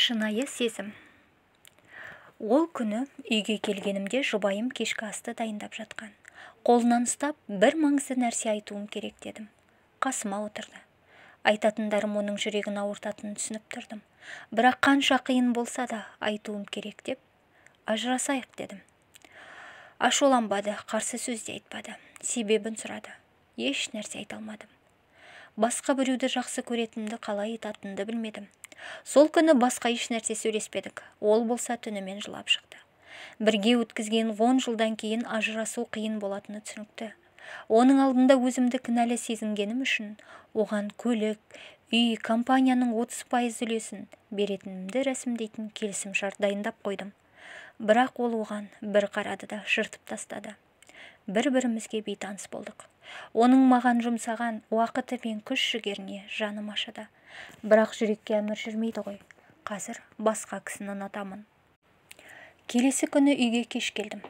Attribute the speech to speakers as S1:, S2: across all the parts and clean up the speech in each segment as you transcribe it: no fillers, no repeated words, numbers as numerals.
S1: Шынайы сезім. Ол күні үйге келгенімде жұбайым кешкі асты дайындап жатқан. Қолынан ұстап, бір маңызды нәрсе айтуым керек дедім. Қасыма отырды. Айтатындарым оның жүрегін ауыртатынын түсініп тұрдым. Бірақ қанша қиын болса да айтуым керек деп, ажырасайық дедім. Ашуланбады, қарсы сөз де айтпады. Себебін сұрады. Еш нәрсе айта алмадым. Басқа біреуді жақсы көретінімді қалай айтатынымды білмедім. Сол күні басқа еш нәрсе сөйлеспедік. Ол болса түнімен жылап шықты. Бірге өткізген 10 жылдан кейін ажырасу қиын болатыны түсінікті. Оның алдында өзімді кінәлі сезінгенім үшін оған көлік, үй, компанияның 30% үлесін беретінімді рәсімдейтін келісімшарт дайындап қойдым. Бірақ ол оған бір қарады да жыртып тастады. Бір-бірімізге бейтаныс болдық. Оның маған жұмсаған уақыты мен күш-жігеріне жаным ашыды. Бірақ жүрекке әмір жүрмейді ғой. Қазір басқа кісіні ұнатамын. Келесі күні үйге кеш келдім.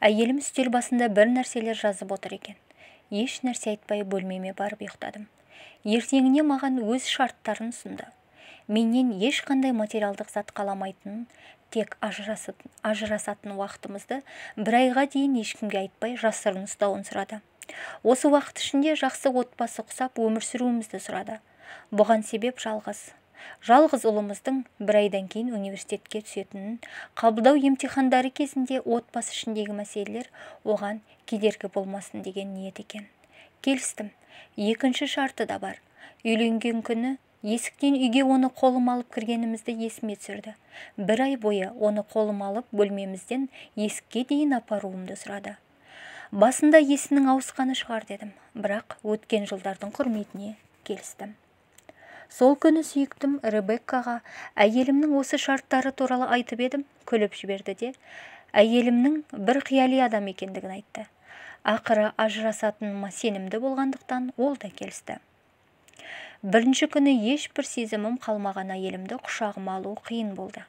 S1: Әйелім үстел басында бір нәрселер жазып отыр екен. Еш нәрсе айтпай бөлмеме барып ұйықтадым. Ертеңіне маған өз шарттарын ұсынды. Менен ешқандай материалдық зат қаламайтынын, тек ажырасатын уақытымызды бір айға дейін ешкімге айтпай жасырын ұстауын сұрады. Осы уақыт ішінде жақсы отбасы құсап өмір сүруімізді сұрады. Бұған себеп жалғыз ұлымыздың бір айдан кейін университетке түсетінін, қабылдау емтихандары кезінде отбасы ішіндегі мәселелер оған кедергі болмасын деген ниет екен. Келістім. Екінші шарты да бар. Үйленген күні есіктен үйге оны қолым алып кіргенімізді есіме түсірді. Бір ай бойы оны қолым алып бөлмемізден есікке дейін апаруымды сұрады. Басында есінің ауысқаны шығар дедім, бірақ өткен жылдардың құрметіне келістім. Сол күні сүйіктім Ребеккаға әйелімнің осы шарттары туралы айтып едім, күліп жіберді де, әйелімнің бір қияли адам екендігін айтты. Ақыры ажырасатыныма сенімді болғандықтан ол да келісті. Бірінші күні ешбір сезімім қалмаған әйелімді құшағыма алу қиын болды.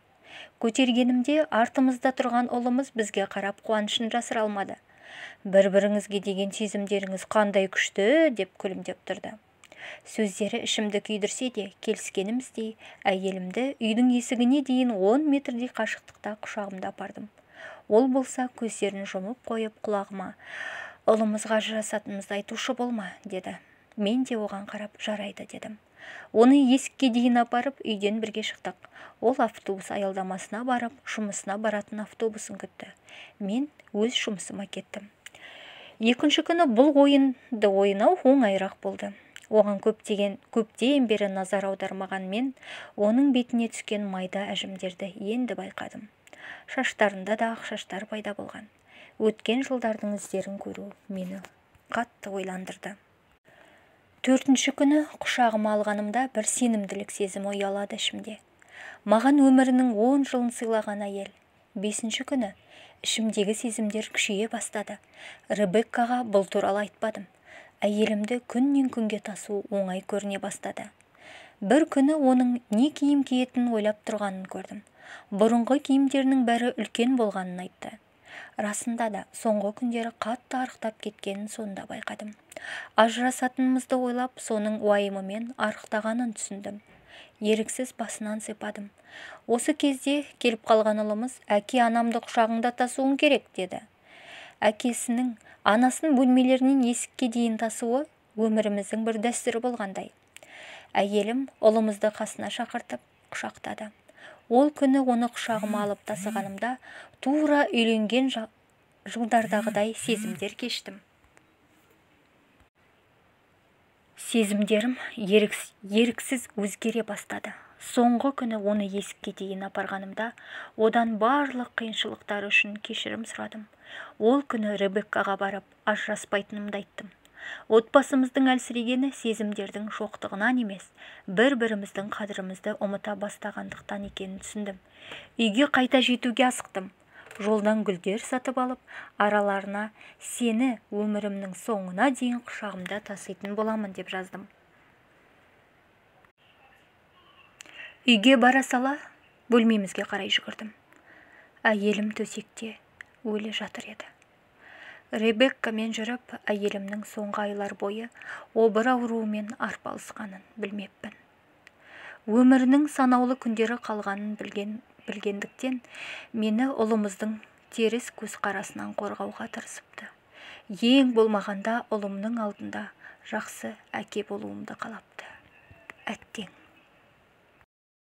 S1: Көтергенімде артымызда тұрған ұлымыз бізге қарап қуанышын жасыра алмады. Бір-біріңізге деген сезімдеріңіз қандай күшті деп күлімдеп тұрды. Сөздері ішімді күйдірсе де, келіскеніміздей әйелімді үйдің есігіне дейін 10 метрдей қашықтықта құшағымда апардым. Ол болса көздерін жұмып қойып құлағыма, ұлымызға ажырасатынымызды айтушы болма, деді. Мен де оған қарап жарайды дедім. Оны есікке дейін апарып үйден бірге шықтық. Ол автобус аялдамасына барып, жұмысына баратын автобусын күтті. Мен өз жұмысыма кеттім. Екінші күні бұл ойынды ойнау оңайырақ болды. Оған көптен бері назар аудармаған мен оның бетіне түскен майда әжімдерді енді байқадым. Шаштарында да ақ шаштар пайда болған. Өткен жылдардың іздерін көру мені қатты ойландырды. Төртінші күні құшағыма алғанымда бір сенімділік сезімі ұялады ішімде. Маған өмірінің 10 жылын сыйлаған әйел. Бесінші күні ішімдегі сезімдер күшейе бастады. Ребеккаға бұл туралы айтпадым. Әйелімді күннен күнге тасу оңай көріне бастады. Бір күні оның не киім киетінін ойлап тұрғанын көрдім. Бұрынғы киімдерінің бәрі үлкен болғанын айтты. Расында да соңғы күндері қатты арықтап кеткенін сонда байқадым. Ажырасатынымызды ойлап, соның уайымымен арықтағанын түсіндім. Еріксіз басынан сипадым. Осы кезде келіп қалған ұлымыз, әке анамды құшағыңда тасуың керек, деді. Әкесінің анасын бөлмелерінен есікке дейін тасуы өміріміздің бір дәстүрі болғандай. Әйелім ұлымызды қасына шақыртып құшақтады. Ол күні оны құшағыма алып тасығанымда тура үйленген жылдардағыдай сезімдер кештім. Сезімдерім еріксіз өзгере бастады. Соңғы күні оны есікке дейін апарғанымда одан барлық қиыншылықтар үшін кешірім сұрадым. Ол күні Ребеккаға барып ажыраспайтынымды айттым. Отбасымыздың әлсірегені сезімдердің жоқтығынан емес, бір-біріміздің қадірімізді ұмыта бастағандықтан екенін түсіндім. Үйге қайта жетуге асықтым. Жолдан гүлдер сатып алып, араларына сені өмірімнің соңына дейін құшағымда таситын боламын деп жаздым. Үйге бара сала бөлмемізге қарай жүгірдім. Әйелім төсекте өлі жатыр еді. Ребеккамен жүріп, әйелімнің соңғы айлар бойы обыр ауруымен арпалысқанын білмеппін. Өмірінің санаулы күндері қалғанын білгендіктен мені ұлымыздың теріс көзқарасынан қорғауға тырысыпты. Ең болмағанда ұлымның алдында жақсы әке болуымды қалапты. Әттең.